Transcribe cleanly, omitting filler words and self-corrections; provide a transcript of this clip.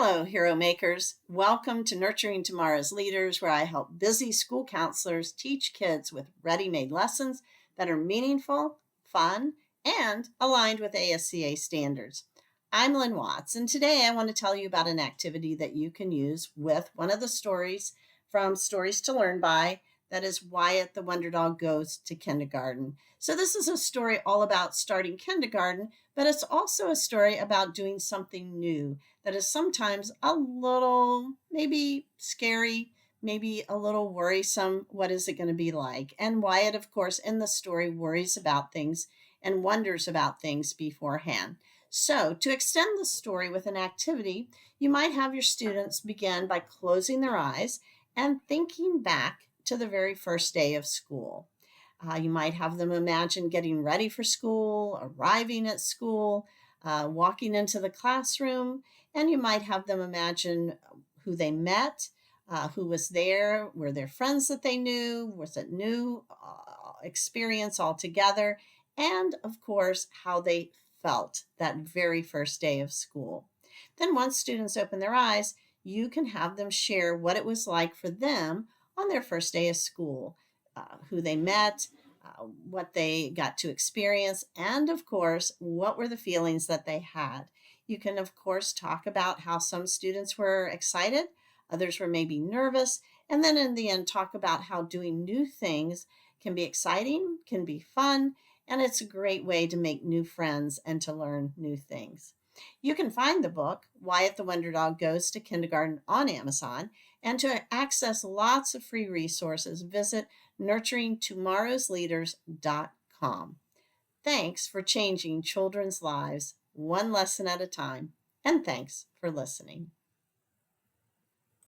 Hello, Hero Makers. Welcome to Nurturing Tomorrow's Leaders, where I help busy school counselors teach kids with ready made lessons that are meaningful, fun, and aligned with ASCA standards. I'm Lynn Watts, and today I want to tell you about an activity that you can use with one of the stories from Stories to Learn By. That is Wyatt the Wonder Dog Goes to Kindergarten. So, this is a story all about starting kindergarten, but it's also a story about doing something new that is sometimes a little maybe scary, maybe a little worrisome. What is it going to be like? And Wyatt, of course, in the story worries about things and wonders about things beforehand. So, to extend the story with an activity, you might have your students begin by closing their eyes and thinking back to the very first day of school. You might have them imagine getting ready for school, arriving at school, walking into the classroom, and you might have them imagine who they met, who was there, were there friends that they knew, was it new experience altogether, and of course, how they felt that very first day of school. Then, once students open their eyes, you can have them share what it was like for them on their first day of school, who they met, what they got to experience, and of course, what were the feelings that they had. You can, of course, talk about how some students were excited, others were maybe nervous, and then in the end, talk about how doing new things can be exciting, can be fun, and it's a great way to make new friends and to learn new things. You can find the book, Wyatt the Wonder Dog Goes to Kindergarten, on Amazon. And to access lots of free resources, visit nurturingtomorrowsleaders.com. Thanks for changing children's lives one lesson at a time. And thanks for listening.